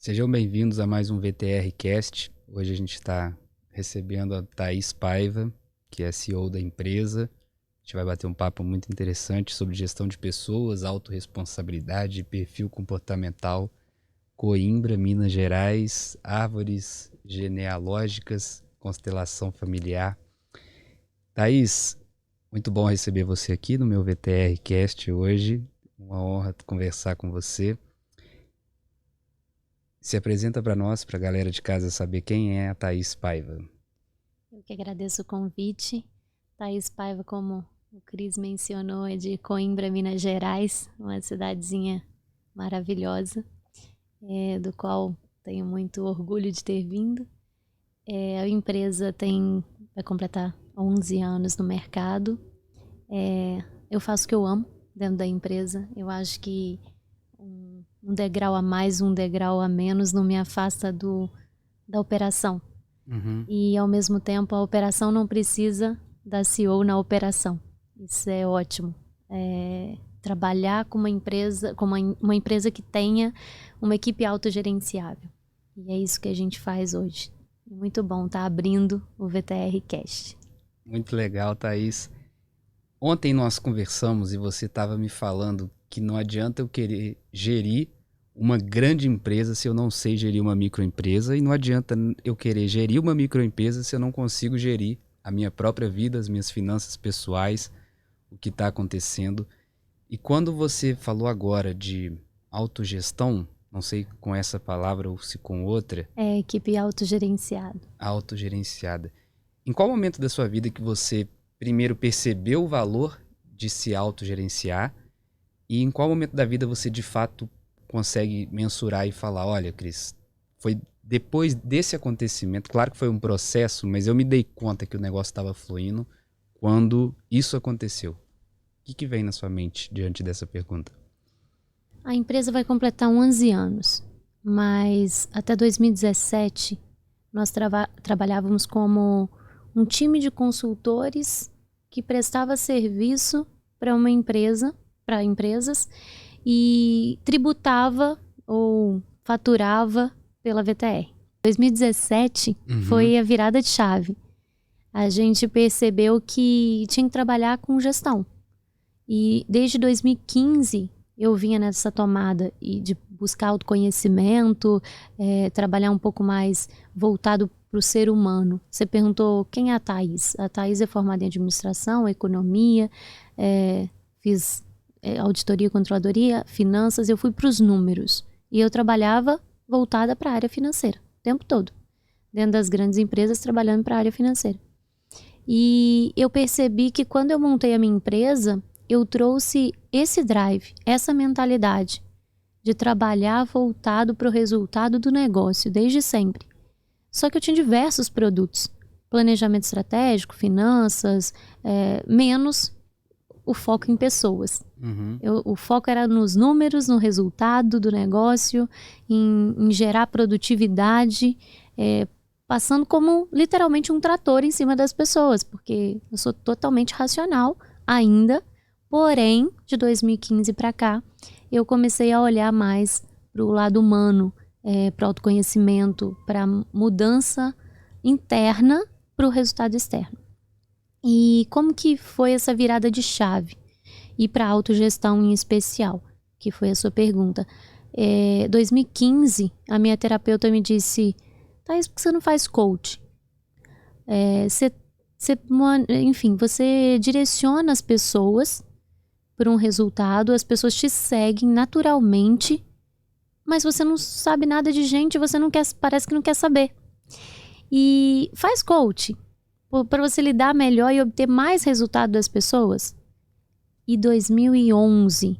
Sejam bem-vindos a mais um VTR Cast. Hoje a gente está recebendo a Thaís Paiva, que é CEO da empresa. A gente vai bater um papo muito interessante sobre gestão de pessoas, autorresponsabilidade, perfil comportamental, Coimbra, Minas Gerais, árvores genealógicas, constelação familiar. Thaís, muito bom receber você aqui no meu VTR Cast hoje. Uma honra conversar com você. Se apresenta para nós, para a galera de casa saber quem é a Thaís Paiva. Eu que agradeço o convite. Thaís Paiva, como o Cris mencionou, é de Coimbra, Minas Gerais, uma cidadezinha maravilhosa, do qual tenho muito orgulho de ter vindo. A empresa vai completar 11 anos no mercado. Eu faço o que eu amo dentro da empresa. Eu acho que um degrau a mais, um degrau a menos não me afasta da operação. Uhum. E, ao mesmo tempo, a operação não precisa da CEO na operação. Isso é ótimo. Trabalhar com uma empresa que tenha uma equipe autogerenciável. E é isso que a gente faz hoje. Muito bom estar abrindo o VTR Cast. Muito legal, Thaís. Ontem nós conversamos e você estava me falando que não adianta eu querer gerir uma grande empresa se eu não sei gerir uma microempresa, e não adianta eu querer gerir uma microempresa se eu não consigo gerir a minha própria vida, as minhas finanças pessoais, o que está acontecendo. E quando você falou agora de autogestão, não sei com essa palavra ou se com outra. Equipe autogerenciada. Autogerenciada. Em qual momento da sua vida que você primeiro percebeu o valor de se autogerenciar, e em qual momento da vida você de fato consegue mensurar e falar, olha, Cris, foi depois desse acontecimento, claro que foi um processo, mas eu me dei conta que o negócio estava fluindo quando isso aconteceu. O que vem na sua mente diante dessa pergunta? A empresa vai completar 11 anos, mas até 2017 nós trabalhávamos como um time de consultores que prestava serviço para uma empresa, para empresas, e tributava ou faturava pela VTR. 2017 foi a virada de chave. A gente percebeu que tinha que trabalhar com gestão. E desde 2015 eu vinha nessa tomada de buscar autoconhecimento, trabalhar um pouco mais voltado para o ser humano. Você perguntou quem é a Thaís? A Thaís é formada em administração, economia, fiz auditoria, controladoria, finanças. Eu fui para os números e eu trabalhava voltada para a área financeira o tempo todo, dentro das grandes empresas, trabalhando para a área financeira. E eu percebi que quando eu montei a minha empresa, eu trouxe esse drive, essa mentalidade de trabalhar voltado para o resultado do negócio, desde sempre. Só que eu tinha diversos produtos, planejamento estratégico, finanças, menos o foco em pessoas. O foco era nos números, no resultado do negócio, em gerar produtividade, passando como literalmente um trator em cima das pessoas, porque eu sou totalmente racional ainda. Porém, de 2015 para cá, eu comecei a olhar mais para o lado humano, para o autoconhecimento, para a mudança interna para o resultado externo. E como que foi essa virada de chave? E para a autogestão em especial, que foi a sua pergunta. 2015, a minha terapeuta me disse, Thaís, por que você não faz coach? Enfim, você direciona as pessoas por um resultado, as pessoas te seguem naturalmente, mas você não sabe nada de gente, você não quer, parece que não quer saber. E faz coach para você lidar melhor e obter mais resultado das pessoas. E 2011,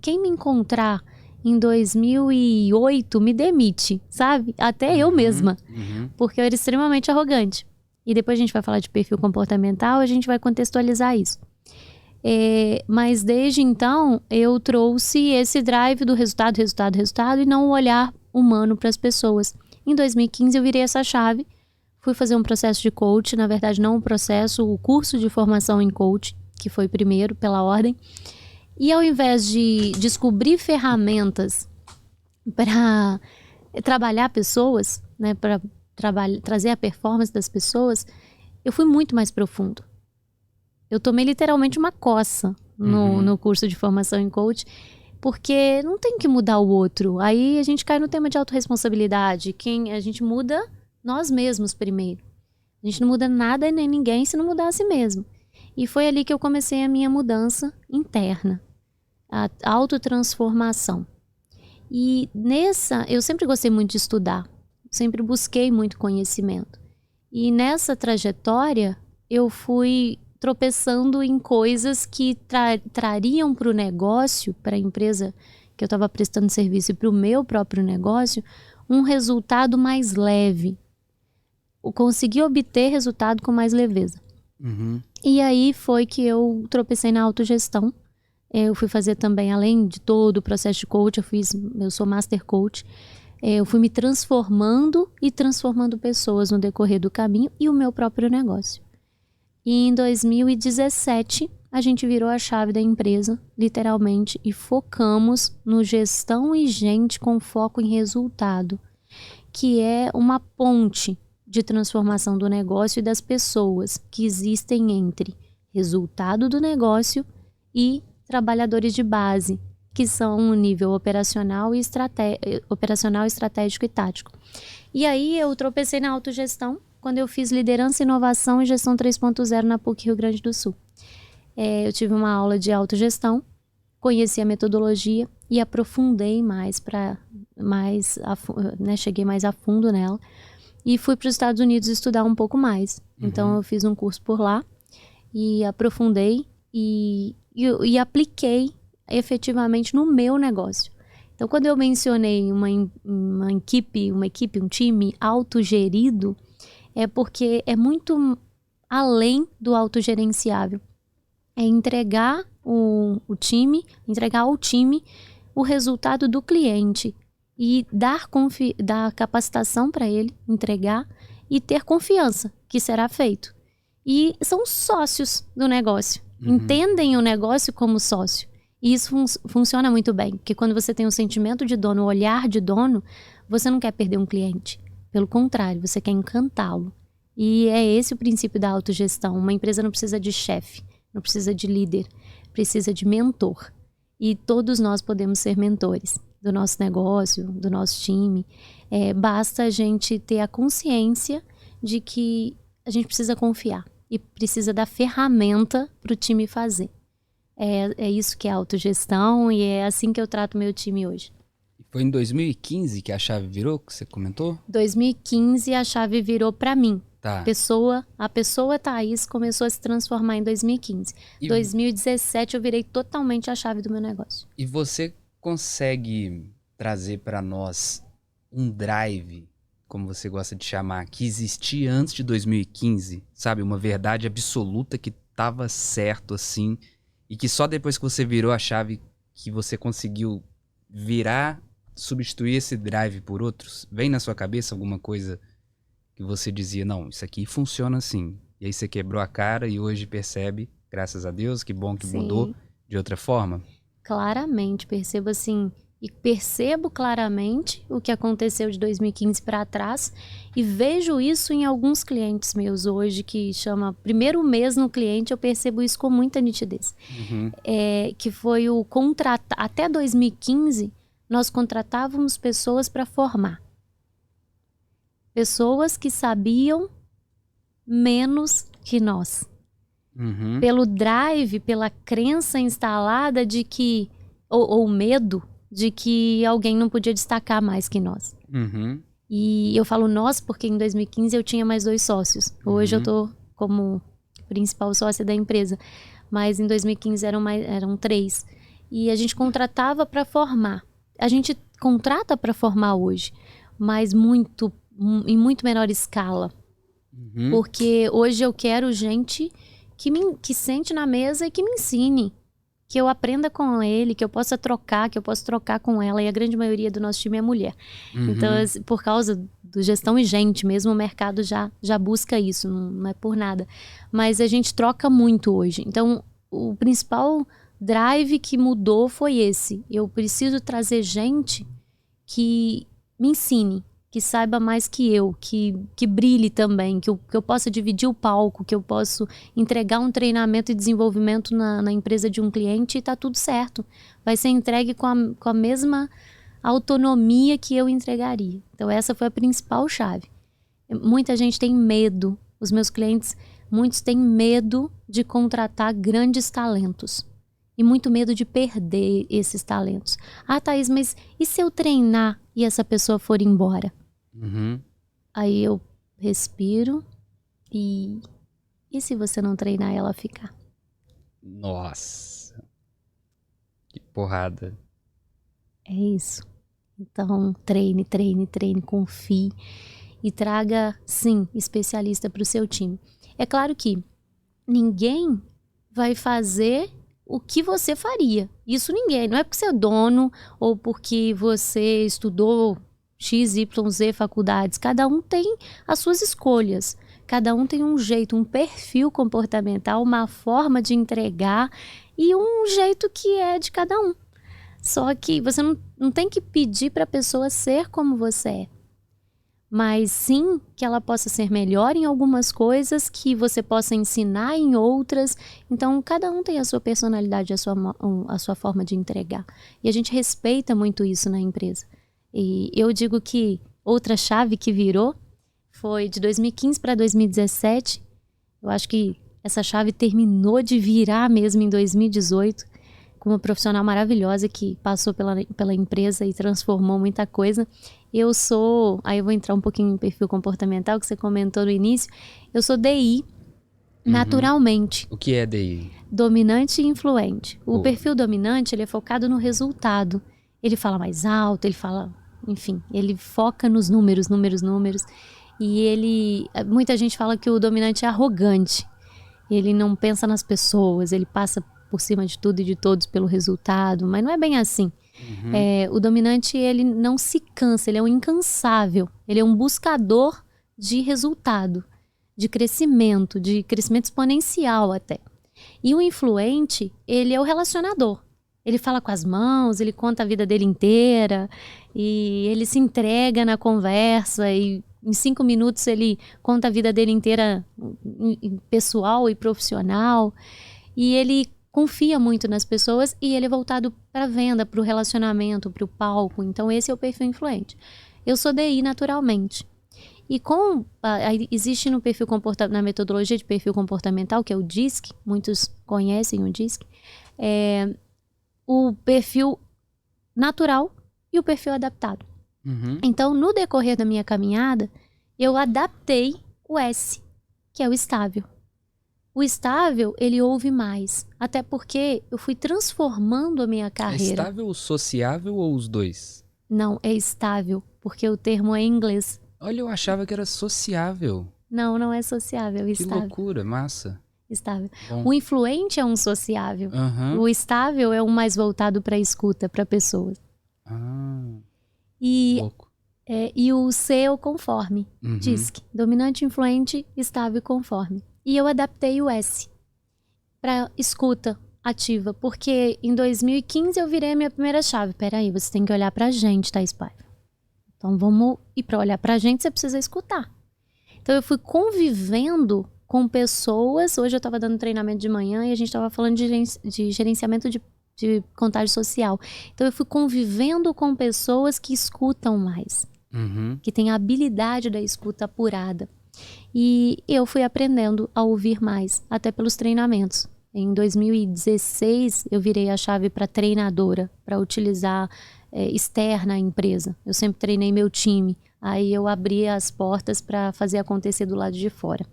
quem me encontrar em 2008 me demite, sabe? Até eu mesma, porque eu era extremamente arrogante. E depois a gente vai falar de perfil comportamental, a gente vai contextualizar isso. Mas desde então eu trouxe esse drive do resultado e não o olhar humano para as pessoas. Em 2015 eu virei essa chave, fui fazer um processo de coach, na verdade não um processo, o curso de formação em coach, que foi primeiro pela ordem. E ao invés de descobrir ferramentas para trabalhar pessoas, né, para trazer a performance das pessoas, eu fui muito mais profundo. Eu tomei literalmente uma coça no curso de formação em coach, porque não tem que mudar o outro. Aí a gente cai no tema de autorresponsabilidade. A gente muda nós mesmos primeiro. A gente não muda nada nem ninguém se não mudar a si mesmo. E foi ali que eu comecei a minha mudança interna, a autotransformação. E eu sempre gostei muito de estudar, sempre busquei muito conhecimento. E nessa trajetória, eu fui tropeçando em coisas que trariam para o negócio, para a empresa que eu estava prestando serviço e para o meu próprio negócio, um resultado mais leve. Eu consegui obter resultado com mais leveza. E aí foi que eu tropecei na autogestão. Eu fui fazer também, além de todo o processo de coach, eu sou master coach. Eu fui me transformando e transformando pessoas no decorrer do caminho e o meu próprio negócio. E em 2017, a gente virou a chave da empresa, literalmente, e focamos no gestão e gente com foco em resultado, que é uma ponte de transformação do negócio e das pessoas que existem entre resultado do negócio e trabalhadores de base, que são o nível operacional, estratégico e tático. E aí eu tropecei na autogestão quando eu fiz liderança, inovação e gestão 3.0 na PUC Rio Grande do Sul. Eu tive uma aula de autogestão, conheci a metodologia e aprofundei cheguei mais a fundo nela e fui para os Estados Unidos estudar um pouco mais. Então eu fiz um curso por lá e aprofundei e apliquei efetivamente no meu negócio. Então, quando eu mencionei uma equipe, um time autogerido, é porque é muito além do autogerenciável. É entregar entregar ao time o resultado do cliente e dar capacitação para ele, entregar e ter confiança que será feito. E são sócios do negócio, entendem o negócio como sócio. E isso funciona muito bem, porque quando você tem um sentimento de dono, um olhar de dono, você não quer perder um cliente. Pelo contrário, você quer encantá-lo. E é esse o princípio da autogestão. Uma empresa não precisa de chefe, não precisa de líder, precisa de mentor. E todos nós podemos ser mentores do nosso negócio, do nosso time. Basta a gente ter a consciência de que a gente precisa confiar e precisa da ferramenta para o time fazer. É isso que é autogestão e é assim que eu trato meu time hoje. Foi em 2015 que a chave virou, que você comentou? 2015 a chave virou para mim. Tá. A pessoa Thaís começou a se transformar em 2015. Em 2017 eu virei totalmente a chave do meu negócio. E você consegue trazer para nós um drive, como você gosta de chamar, que existia antes de 2015? Sabe, uma verdade absoluta que estava certo assim, e que só depois que você virou a chave que você conseguiu substituir esse drive por outros? Vem na sua cabeça alguma coisa que você dizia, não, isso aqui funciona assim. E aí você quebrou a cara e hoje percebe, graças a Deus, que bom que mudou de outra forma? Claramente, percebo assim, e percebo claramente o que aconteceu de 2015 para trás e vejo isso em alguns clientes meus hoje, que chama primeiro mês no cliente, eu percebo isso com muita nitidez. Que foi até 2015, nós contratávamos pessoas para formar. Pessoas que sabiam menos que nós. Pelo drive, pela crença instalada de que, ou medo de que alguém não podia destacar mais que nós. E eu falo nós porque em 2015 eu tinha mais 2 sócios. Hoje eu tô como principal sócia da empresa. Mas em 2015 eram 3. E a gente contratava para formar. A gente contrata para formar hoje, mas em muito menor escala. Porque hoje eu quero gente que sente na mesa e que me ensine. Que eu aprenda com ele, que eu possa trocar, que eu possa trocar com ela. E a grande maioria do nosso time é mulher. Então, por causa do gestão e gente, mesmo o mercado já busca isso, não é por nada. Mas a gente troca muito hoje. Então, o principal drive que mudou foi esse. Eu preciso trazer gente que me ensine, que saiba mais que eu, que brilhe também, que eu possa dividir o palco, que eu possa entregar um treinamento e desenvolvimento na empresa de um cliente e tá tudo certo. Vai ser entregue com a mesma autonomia que eu entregaria. Então essa foi a principal chave. Muita gente tem medo, os meus clientes, muitos têm medo de contratar grandes talentos. E muito medo de perder esses talentos. Ah, Thaís, mas e se eu treinar e essa pessoa for embora? Uhum. Aí eu respiro e se você não treinar ela ficar? Nossa. Que porrada. É isso. Então, treine, confie e traga, sim, especialista para o seu time. É claro que ninguém vai fazer o que você faria. Isso ninguém. Não é porque você é dono ou porque você estudou X, Y, Z faculdades. Cada um tem as suas escolhas. Cada um tem um jeito, um perfil comportamental, uma forma de entregar e um jeito que é de cada um. Só que você não tem que pedir para a pessoa ser como você é. Mas sim que ela possa ser melhor em algumas coisas, que você possa ensinar em outras. Então, cada um tem a sua personalidade, a sua forma de entregar. E a gente respeita muito isso na empresa. E eu digo que outra chave que virou foi de 2015 para 2017. Eu acho que essa chave terminou de virar mesmo em 2018, com uma profissional maravilhosa que passou pela empresa e transformou muita coisa. Aí eu vou entrar um pouquinho em perfil comportamental, que você comentou no início. Eu sou DI, naturalmente. O que é DI? Dominante e influente. O Boa. perfil dominante, ele é focado no resultado. Ele fala mais alto, enfim, ele foca nos números. E muita gente fala que o dominante é arrogante. Ele não pensa nas pessoas, ele passa por cima de tudo e de todos pelo resultado, mas não é bem assim. O dominante, ele não se cansa, ele é um incansável, ele é um buscador de resultado, de crescimento exponencial até. E o influente, ele é o relacionador. Ele fala com as mãos, ele conta a vida dele inteira, e ele se entrega na conversa, e em 5 minutos ele conta a vida dele inteira, pessoal e profissional, e ele confia muito nas pessoas e ele é voltado para a venda, para o relacionamento, para o palco. Então esse é o perfil influente. Eu sou DI naturalmente. E existe no perfil na metodologia de perfil comportamental, que é o DISC, muitos conhecem o DISC, o perfil natural e o perfil adaptado. Então, no decorrer da minha caminhada, eu adaptei o S, que é o estável. O estável, ele ouve mais. Até porque eu fui transformando a minha carreira. É estável, sociável ou os dois? Não, é estável, porque o termo é em inglês. Olha, eu achava que era sociável. Não é sociável, é estável. Que loucura, massa. Estável. Bom. O influente é um sociável. O estável é um mais voltado para a escuta, para pessoas. Louco. E o C é o conforme. DISC. Dominante, influente, estável e conforme. E eu adaptei o S para escuta ativa, porque em 2015 eu virei a minha primeira chave. Peraí, você tem que olhar pra gente, Thaís Paiva. Então vamos, e para olhar pra gente você precisa escutar. Então eu fui convivendo com pessoas, hoje eu estava dando treinamento de manhã e a gente estava falando de gerenciamento de contágio social. Então eu fui convivendo com pessoas que escutam mais, que têm a habilidade da escuta apurada. E eu fui aprendendo a ouvir mais, até pelos treinamentos. Em 2016, eu virei a chave para treinadora, para utilizar externa a empresa. Eu sempre treinei meu time. Aí eu abri as portas para fazer acontecer do lado de fora.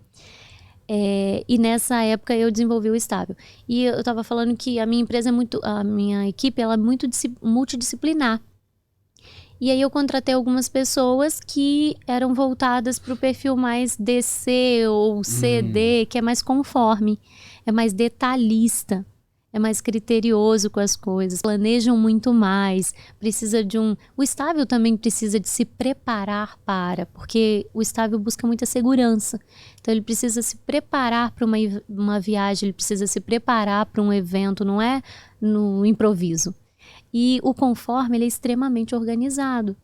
E nessa época eu desenvolvi o estável. E eu estava falando que a minha empresa a minha equipe, ela é muito multidisciplinar. E aí eu contratei algumas pessoas que eram voltadas para o perfil mais DC ou CD, que é mais conforme, é mais detalhista, é mais criterioso com as coisas, planejam muito mais, precisa de o estável também precisa de se preparar porque o estável busca muita segurança. Então ele precisa se preparar para uma viagem, ele precisa se preparar para um evento, não é no improviso. E o conforme, ele é extremamente organizado.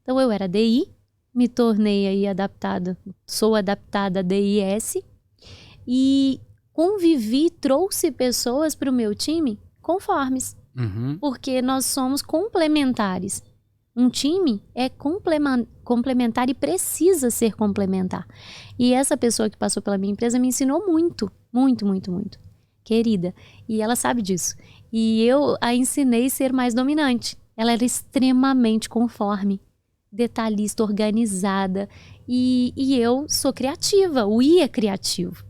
Então eu era DI, me tornei aí sou adaptada a DIS e convivi, trouxe pessoas para o meu time conformes, porque nós somos complementares. Um time é complementar e precisa ser complementar. E essa pessoa que passou pela minha empresa me ensinou muito, muito, muito, muito. Querida. E ela sabe disso. E eu a ensinei a ser mais dominante. Ela era extremamente conforme, detalhista, organizada. E eu sou criativa. O I é criativo.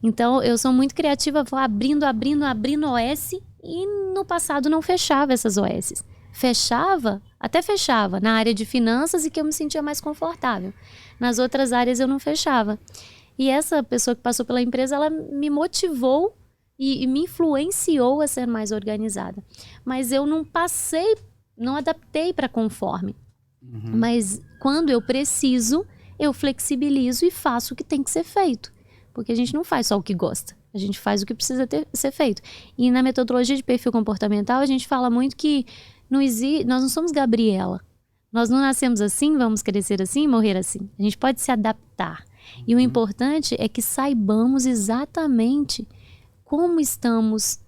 Então, eu sou muito criativa, vou abrindo OS. E no passado não fechava essas OS. Até fechava na área de finanças e que eu me sentia mais confortável. Nas outras áreas eu não fechava. E essa pessoa que passou pela empresa, ela me motivou e me influenciou a ser mais organizada. Mas eu não adaptei para conforme. Mas quando eu preciso, eu flexibilizo e faço o que tem que ser feito. Porque a gente não faz só o que gosta. A gente faz o que precisa ser feito. E na metodologia de perfil comportamental, a gente fala muito que nós não somos Gabriela. Nós não nascemos assim, vamos crescer assim, morrer assim. A gente pode se adaptar. E o importante é que saibamos exatamente como estamos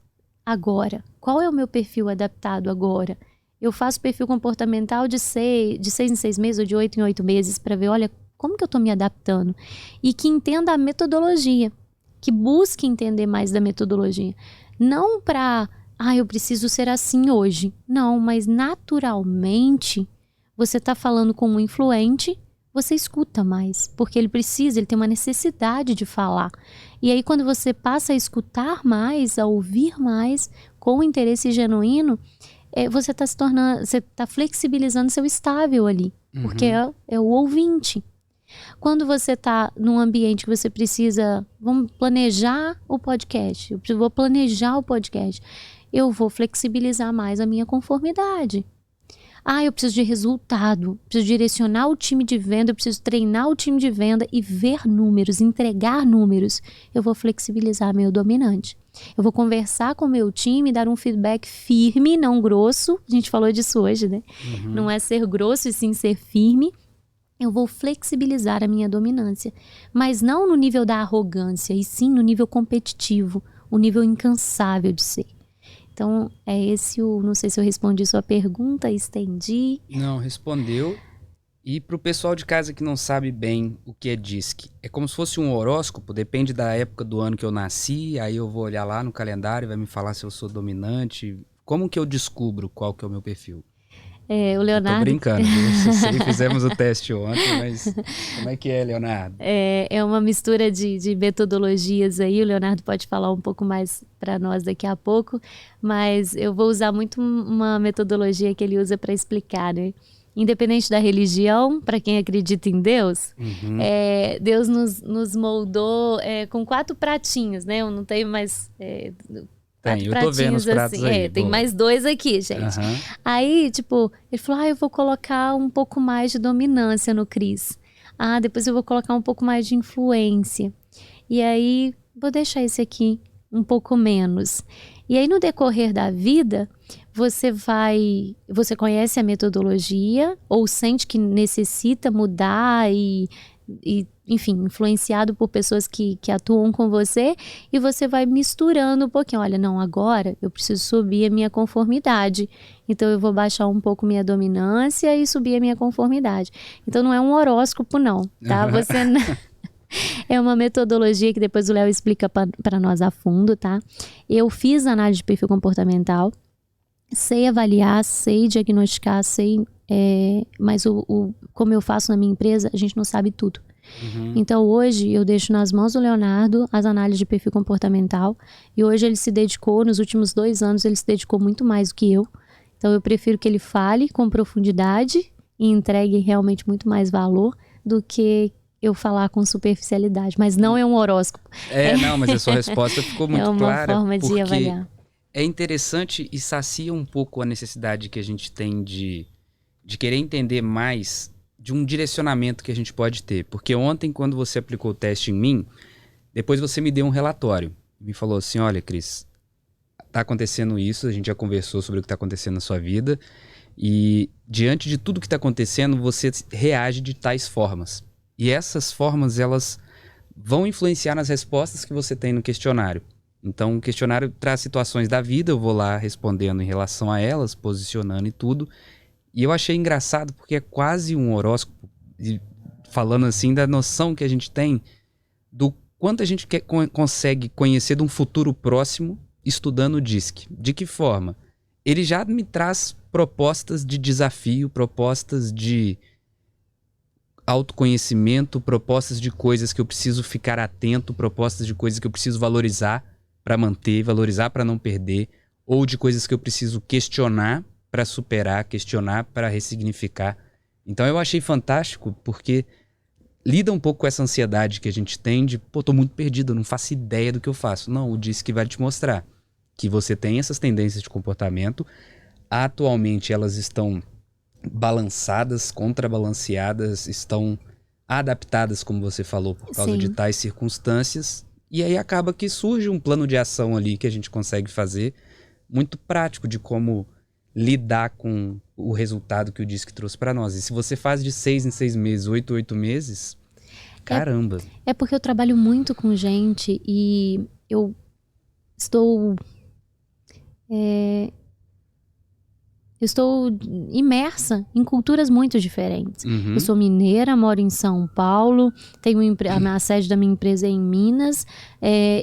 agora. Qual é o meu perfil adaptado agora? Eu faço perfil comportamental de 6 em 6 meses ou de 8 em 8 meses para ver, olha, como que eu estou me adaptando? E que entenda a metodologia, que busque entender mais da metodologia. Não para, eu preciso ser assim hoje. Não, mas naturalmente, você está falando com um influente, você escuta mais, porque ele tem uma necessidade de falar. E aí quando você passa a escutar mais, a ouvir mais, com interesse genuíno, você está flexibilizando seu estável ali, porque é o ouvinte. Quando você está num ambiente que você precisa, vamos planejar o podcast, vou planejar o podcast, eu vou flexibilizar mais a minha conformidade. Eu preciso de resultado, preciso direcionar o time de venda, eu preciso treinar o time de venda e ver números, entregar números. Eu vou flexibilizar meu dominante. Eu vou conversar com o meu time, dar um feedback firme, não grosso. A gente falou disso hoje, né? Não é ser grosso e sim ser firme. Eu vou flexibilizar a minha dominância. Mas não no nível da arrogância, e sim no nível competitivo, o nível incansável de ser. Então, não sei se eu respondi sua pergunta, estendi. Não, respondeu. E para o pessoal de casa que não sabe bem o que é DISC, é como se fosse um horóscopo, depende da época do ano que eu nasci, aí eu vou olhar lá no calendário e vai me falar se eu sou dominante. Como que eu descubro qual que é o meu perfil? O Leonardo... Tô brincando, viu? Fizemos o teste ontem, mas como é que é, Leonardo? É uma mistura de metodologias aí, o Leonardo pode falar um pouco mais para nós daqui a pouco, mas eu vou usar muito uma metodologia que ele usa para explicar, né? Independente da religião, para quem acredita em Deus, Deus nos moldou com 4 pratinhos, né? Eu não tenho mais... eu tô vendo os pratos assim, aí. Tem mais 2 aqui, gente. Aí, ele falou, eu vou colocar um pouco mais de dominância no Cris. Depois eu vou colocar um pouco mais de influência. E aí, vou deixar esse aqui um pouco menos. E aí, no decorrer da vida, você conhece a metodologia ou sente que necessita mudar e enfim, influenciado por pessoas que atuam com você, e você vai misturando um pouquinho. Olha, não, agora eu preciso subir a minha conformidade. Então eu vou baixar um pouco minha dominância e subir a minha conformidade. Então não é um horóscopo não, tá? É uma metodologia que depois o Léo explica para nós a fundo, tá? Eu fiz análise de perfil comportamental, sei avaliar, sei diagnosticar, mas como eu faço na minha empresa, a gente não sabe tudo. Então hoje eu deixo nas mãos do Leonardo as análises de perfil comportamental, e hoje ele se dedicou, nos últimos 2 anos ele se dedicou muito mais do que eu. Então eu prefiro que ele fale com profundidade e entregue realmente muito mais valor do que eu falar com superficialidade, mas não é um horóscopo. Não, mas a sua resposta ficou muito clara. É uma forma de avaliar. É interessante e sacia um pouco a necessidade que a gente tem de querer entender mais de um direcionamento que a gente pode ter. Porque ontem, quando você aplicou o teste em mim, depois você me deu um relatório. Me falou assim, olha, Cris, tá acontecendo isso, a gente já conversou sobre o que tá acontecendo na sua vida, E diante de tudo que está acontecendo, você reage de tais formas. E essas formas, elas vão influenciar nas respostas que você tem no questionário. Então, o questionário traz situações da vida, eu vou lá respondendo em relação a elas, posicionando e tudo. E eu achei engraçado porque é quase um horóscopo, falando assim da noção que a gente tem do quanto a gente consegue conhecer de um futuro próximo estudando o DISC. De que forma? Ele já me traz propostas de desafio, propostas de autoconhecimento, propostas de coisas que eu preciso ficar atento, propostas de coisas que eu preciso valorizar para manter, valorizar para não perder, ou de coisas que eu preciso questionar para superar, questionar para ressignificar. Então eu achei fantástico porque lida um pouco com essa ansiedade que a gente tem de, pô, tô muito perdido, eu não faço ideia do que eu faço. Não, o DISC vai te mostrar que você tem essas tendências de comportamento. Atualmente elas estão balançadas, contrabalanceadas, estão adaptadas, como você falou, por causa de tais circunstâncias. E aí acaba que surge um plano de ação ali que a gente consegue fazer muito prático de como lidar com o resultado que o DISC trouxe para nós. E se você faz de 6 em 6 meses, 8 em 8 meses, caramba. É porque eu trabalho muito com gente e eu estou imersa em culturas muito diferentes. Eu sou mineira, moro em São Paulo, tenho a sede da minha empresa é em Minas,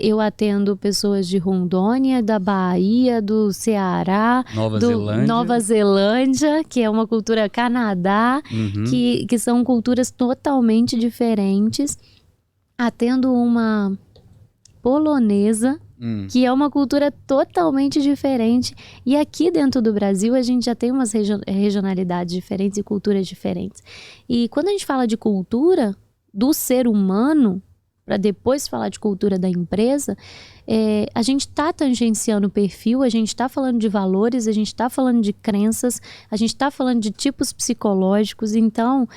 eu atendo pessoas de Rondônia, da Bahia, do Ceará, Nova Zelândia, que é uma cultura Canadá, que são culturas totalmente diferentes. Atendo uma polonesa, que é uma cultura totalmente diferente. E aqui dentro do Brasil a gente já tem umas regionalidades diferentes e culturas diferentes. E quando a gente fala de cultura do ser humano, para depois falar de cultura da empresa, a gente está tangenciando o perfil, a gente está falando de valores, a gente está falando de crenças, a gente está falando de tipos psicológicos. Então,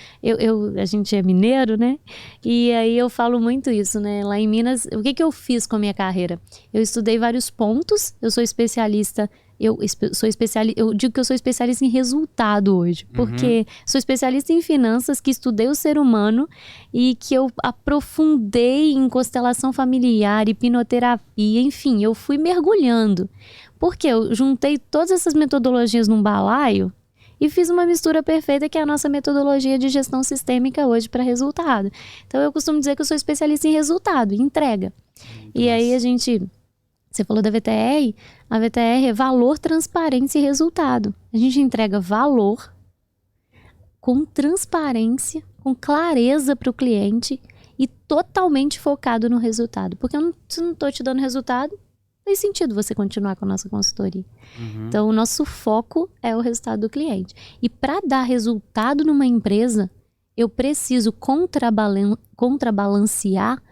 a gente é mineiro, né? E aí eu falo muito isso, né? Lá em Minas, o que eu fiz com a minha carreira? Eu estudei vários pontos, eu sou especialista. Eu digo que eu sou especialista em resultado hoje, porque sou especialista em finanças, que estudei o ser humano e que eu aprofundei em constelação familiar, hipnoterapia, enfim, eu fui mergulhando. Porque eu juntei todas essas metodologias num balaio e fiz uma mistura perfeita, que é a nossa metodologia de gestão sistêmica hoje para resultado. Então eu costumo dizer que eu sou especialista em resultado, em entrega. E aí você falou da VTR, a VTR é valor, transparência e resultado. A gente entrega valor com transparência, com clareza para o cliente e totalmente focado no resultado. Porque se eu não estou te dando resultado, não tem sentido você continuar com a nossa consultoria. Então, o nosso foco é o resultado do cliente. E para dar resultado numa empresa, eu preciso contrabalancear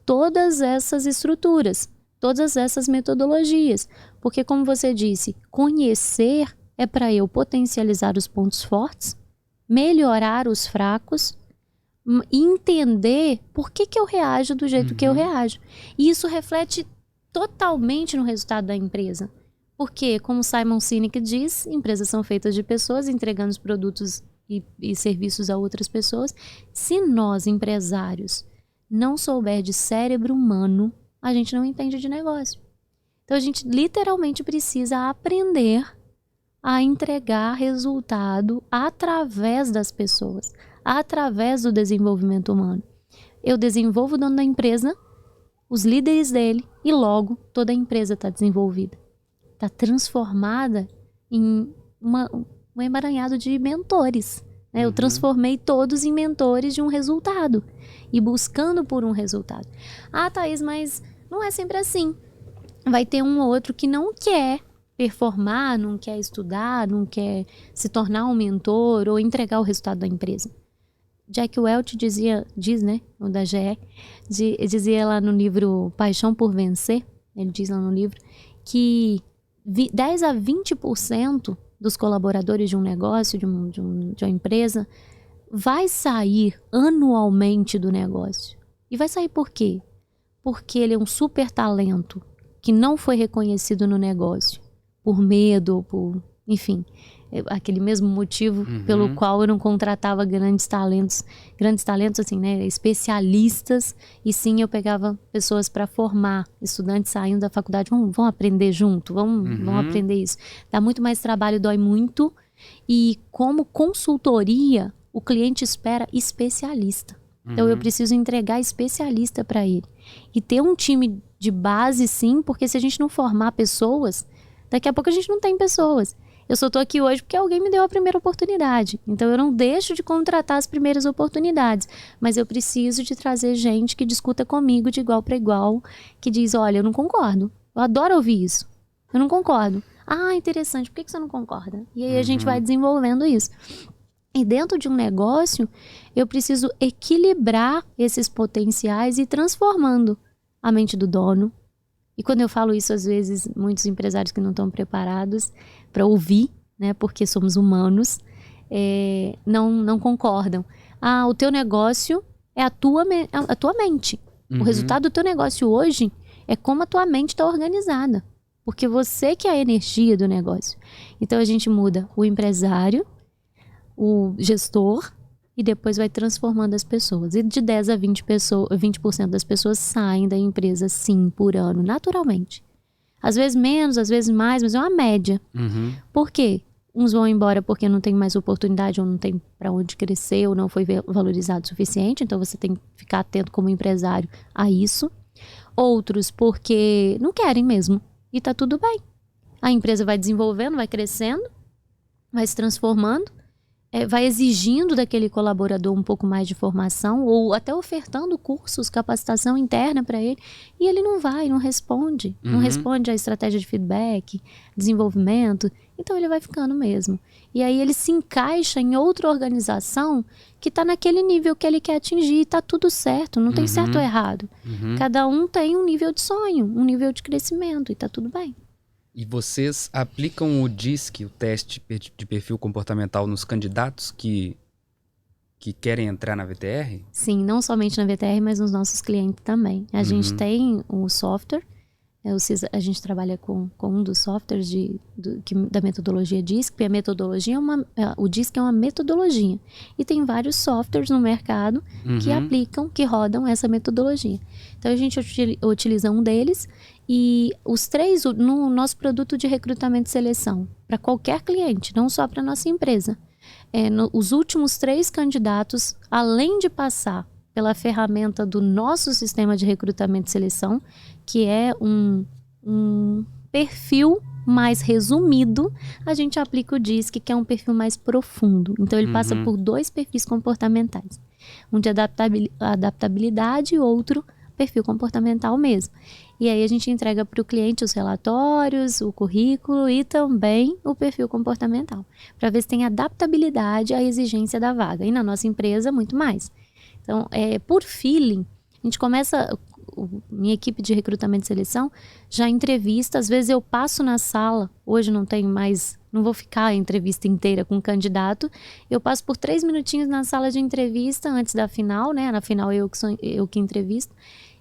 todas essas estruturas, todas essas metodologias. Porque, como você disse, conhecer é para eu potencializar os pontos fortes, melhorar os fracos e entender por que eu reajo do jeito que eu reajo. E isso reflete totalmente no resultado da empresa. Porque, como Simon Sinek diz, empresas são feitas de pessoas entregando os produtos e serviços a outras pessoas. Se nós, empresários, não souber de cérebro humano, a gente não entende de negócio. Então a gente literalmente precisa aprender a entregar resultado através das pessoas, através do desenvolvimento humano. Eu desenvolvo o dono da empresa, os líderes dele, e logo toda a empresa está desenvolvida. Está transformada em um emaranhado de mentores. Eu transformei todos em mentores de um resultado e buscando por um resultado. Ah, Thaís, mas não é sempre assim. Vai ter um ou outro que não quer performar, não quer estudar, não quer se tornar um mentor ou entregar o resultado da empresa. Jack Welch diz, né, o da GE, dizia lá no livro Paixão por Vencer, ele diz lá no livro, que 10 a 20% dos colaboradores de um negócio, de uma empresa, vai sair anualmente do negócio. E vai sair por quê? Porque ele é um super talento que não foi reconhecido no negócio, por medo, enfim. aquele mesmo motivo pelo qual eu não contratava grandes talentos assim, né, especialistas, e sim eu pegava pessoas para formar, estudantes saindo da faculdade, vão aprender junto, vão aprender isso. Dá muito mais trabalho, dói muito, e como consultoria, o cliente espera especialista. Então eu preciso entregar especialista para ele. E ter um time de base, sim, porque se a gente não formar pessoas, daqui a pouco a gente não tem pessoas. Eu só tô aqui hoje porque alguém me deu a primeira oportunidade. Então eu não deixo de contratar as primeiras oportunidades. Mas eu preciso de trazer gente que discuta comigo de igual para igual, que diz, olha, eu não concordo. Eu adoro ouvir isso. Eu não concordo. Ah, interessante, por que você não concorda? E aí a gente vai desenvolvendo isso. E dentro de um negócio, eu preciso equilibrar esses potenciais e ir transformando a mente do dono. E quando eu falo isso, às vezes, muitos empresários que não estão preparados para ouvir, né, porque somos humanos, não concordam. Ah, o teu negócio é a tua mente. O resultado do teu negócio hoje é como a tua mente está organizada. Porque você que é a energia do negócio. Então a gente muda o empresário, o gestor, e depois vai transformando as pessoas. E de 10 a 20% das pessoas saem da empresa, sim, por ano, naturalmente. Às vezes menos, às vezes mais, mas é uma média. Por quê? Uns vão embora porque não tem mais oportunidade, ou não tem para onde crescer, ou não foi valorizado o suficiente. Então você tem que ficar atento como empresário a isso. Outros porque não querem mesmo. E tá tudo bem. A empresa vai desenvolvendo, vai crescendo, vai se transformando. Vai exigindo daquele colaborador um pouco mais de formação, ou até ofertando cursos, capacitação interna para ele, e ele não vai, não responde. Não responde à estratégia de feedback, desenvolvimento, então ele vai ficando mesmo. E aí ele se encaixa em outra organização que está naquele nível que ele quer atingir, e está tudo certo, não tem certo ou errado. Cada um tem um nível de sonho, um nível de crescimento, e está tudo bem. E vocês aplicam o DISC, o teste de perfil comportamental, nos candidatos que querem entrar na VTR? Sim, não somente na VTR, mas nos nossos clientes também. A gente tem um software, a gente trabalha com um dos softwares da metodologia DISC, e a metodologia o DISC é uma metodologia. E tem vários softwares no mercado que aplicam, que rodam essa metodologia. Então a gente utiliza um deles, e os 3 no nosso produto de recrutamento e seleção, para qualquer cliente, não só para nossa empresa. Os últimos 3 candidatos, além de passar pela ferramenta do nosso sistema de recrutamento e seleção, que é um perfil mais resumido, a gente aplica o DISC, que é um perfil mais profundo. Então ele passa por 2 perfis comportamentais. Um de adaptabilidade e outro perfil comportamental mesmo. E aí a gente entrega para o cliente os relatórios, o currículo e também o perfil comportamental, para ver se tem adaptabilidade à exigência da vaga. E na nossa empresa, muito mais. Então, por feeling, a gente começa, minha equipe de recrutamento e seleção já entrevista, às vezes eu passo na sala, hoje não tenho mais, não vou ficar a entrevista inteira com o candidato, eu passo por 3 minutinhos na sala de entrevista antes da final, né? Na final eu que entrevisto.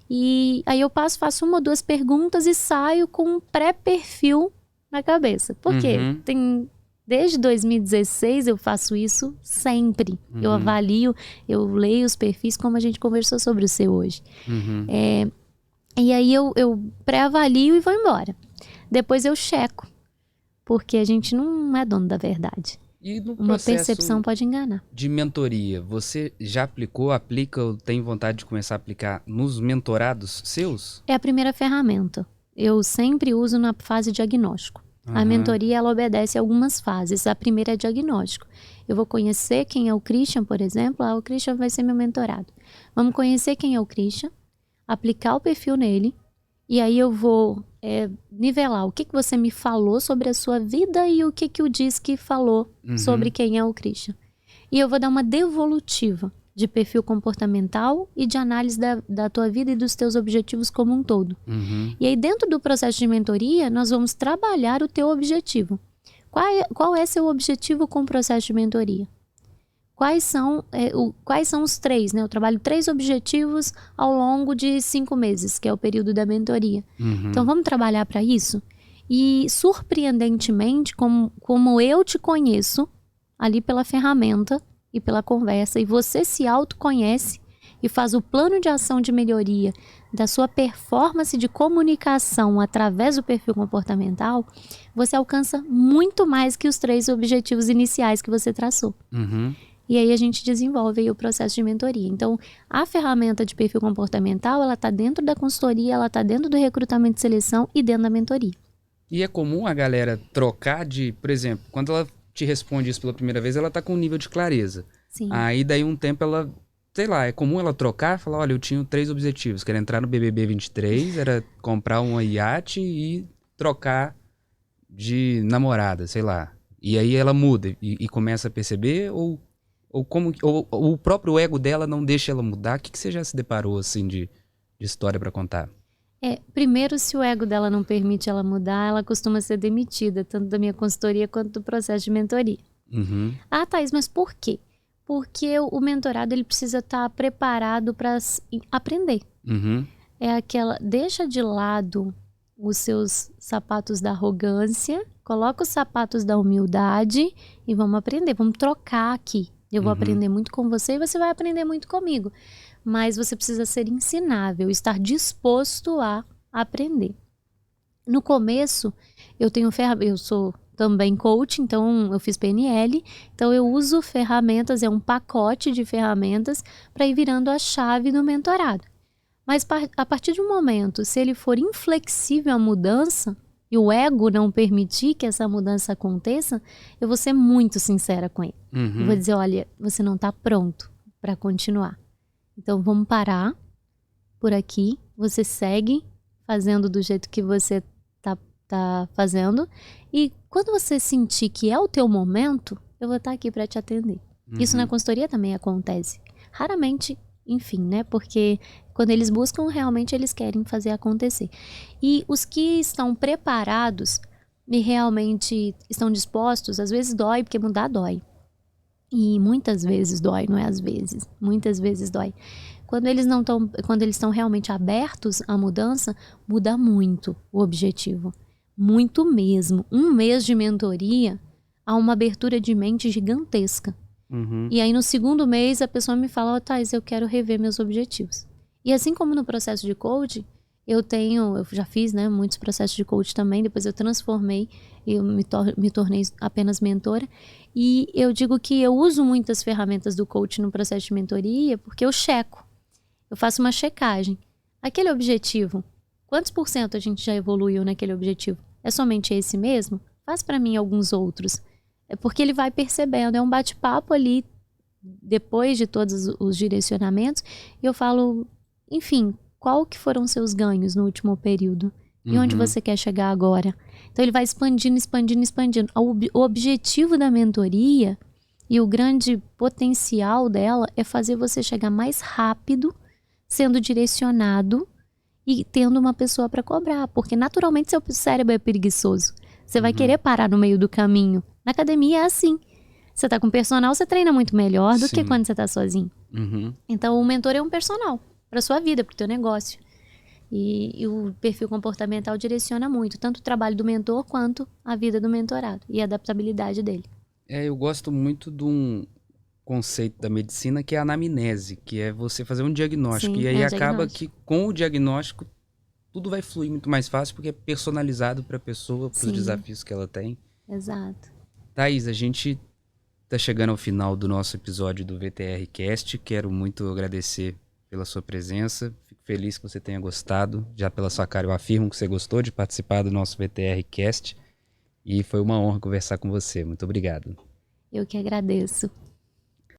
E aí eu faço 1 ou 2 perguntas e saio com um pré-perfil na cabeça. Por quê? Desde 2016 eu faço isso sempre. Eu avalio, eu leio os perfis como a gente conversou sobre o seu hoje. E aí eu pré-avalio e vou embora. Depois eu checo, porque a gente não é dono da verdade. E no uma percepção pode enganar. De mentoria, você já aplica ou tem vontade de começar a aplicar nos mentorados seus? É a primeira ferramenta. Eu sempre uso na fase diagnóstico. A mentoria, ela obedece a algumas fases. A primeira é diagnóstico. Eu vou conhecer quem é o Christian, por exemplo. O Christian vai ser meu mentorado. Vamos conhecer quem é o Christian, aplicar o perfil nele, e aí eu vou nivelar o que você me falou sobre a sua vida e o que o DISC falou sobre quem é o Christian. E eu vou dar uma devolutiva de perfil comportamental e de análise da tua vida e dos teus objetivos como um todo. E aí dentro do processo de mentoria, nós vamos trabalhar o teu objetivo. Qual é seu objetivo com o processo de mentoria? Quais são os 3, né? Eu trabalho 3 objetivos ao longo de 5 meses, que é o período da mentoria. Então, vamos trabalhar para isso? E, surpreendentemente, como eu te conheço, ali pela ferramenta e pela conversa, e você se autoconhece e faz o plano de ação de melhoria da sua performance de comunicação através do perfil comportamental, você alcança muito mais que os 3 objetivos iniciais que você traçou. E aí a gente desenvolve aí o processo de mentoria. Então, a ferramenta de perfil comportamental, ela está dentro da consultoria, ela está dentro do recrutamento e seleção e dentro da mentoria. E é comum a galera trocar de, por exemplo, quando ela te responde isso pela primeira vez, ela tá com um nível de clareza. Sim. Aí daí um tempo ela, sei lá, é comum ela trocar, falar, olha, eu tinha 3 objetivos, que era entrar no BBB 23, era comprar um iate e trocar de namorada, sei lá. E aí ela muda e começa a perceber, ou o próprio ego dela não deixa ela mudar? O que você já se deparou, assim, de história pra contar? Primeiro, se o ego dela não permite ela mudar, ela costuma ser demitida, tanto da minha consultoria quanto do processo de mentoria. Ah, Thaís, mas por quê? Porque o mentorado ele precisa estar preparado para aprender. É aquela, deixa de lado os seus sapatos da arrogância, coloca os sapatos da humildade e vamos aprender, vamos trocar aqui. Eu vou aprender muito com você e você vai aprender muito comigo. Mas você precisa ser ensinável, estar disposto a aprender. No começo, eu sou também coach, então eu fiz PNL, então eu uso ferramentas, é um pacote de ferramentas para ir virando a chave do mentorado. Mas a partir de um momento, se ele for inflexível à mudança e o ego não permitir que essa mudança aconteça, eu vou ser muito sincera com ele. Eu vou dizer, olha, você não está pronto para continuar. Então vamos parar por aqui, você segue fazendo do jeito que você tá fazendo e quando você sentir que é o teu momento, eu vou estar aqui para te atender. Isso na consultoria também acontece. Raramente, enfim, né? Porque quando eles buscam, realmente eles querem fazer acontecer. E os que estão preparados e realmente estão dispostos, às vezes dói, porque mudar dói. E muitas vezes dói, não é às vezes. Muitas vezes dói. Quando eles estão realmente abertos à mudança, muda muito o objetivo. Muito mesmo. 1 mês de mentoria, há uma abertura de mente gigantesca. E aí no 2º mês a pessoa me fala, Thais, eu quero rever meus objetivos. E assim como no processo de coach, eu já fiz, né, muitos processos de coach também, depois eu transformei, eu me tornei apenas mentora. E eu digo que eu uso muitas ferramentas do coach no processo de mentoria porque eu checo. Eu faço uma checagem. Aquele objetivo, quantos % a gente já evoluiu naquele objetivo? É somente esse mesmo? Faz para mim alguns outros. É porque ele vai percebendo, é um bate-papo ali, depois de todos os direcionamentos, e eu falo, enfim, qual que foram seus ganhos no último período? E onde você quer chegar agora? Então ele vai expandindo, expandindo, expandindo. O objetivo da mentoria e o grande potencial dela é fazer você chegar mais rápido, sendo direcionado e tendo uma pessoa para cobrar. Porque naturalmente seu cérebro é preguiçoso. Você vai querer parar no meio do caminho. Na academia é assim. Você tá com personal, você treina muito melhor do que quando você tá sozinho. Então o mentor é um personal para sua vida, para o teu negócio. E o perfil comportamental direciona muito, tanto o trabalho do mentor quanto a vida do mentorado e a adaptabilidade dele. Eu gosto muito de um conceito da medicina que é a anamnese, que é você fazer um diagnóstico. Sim, e aí acaba diagnóstico. que com o diagnóstico tudo vai fluir muito mais fácil porque é personalizado para a pessoa, para os desafios que ela tem. Exato. Thaís, a gente tá chegando ao final do nosso episódio do VTR Cast. Quero muito agradecer pela sua presença. Fico feliz que você tenha gostado. Já pela sua cara eu afirmo que você gostou de participar do nosso VTR Cast. E foi uma honra conversar com você. Muito obrigado. Eu que agradeço.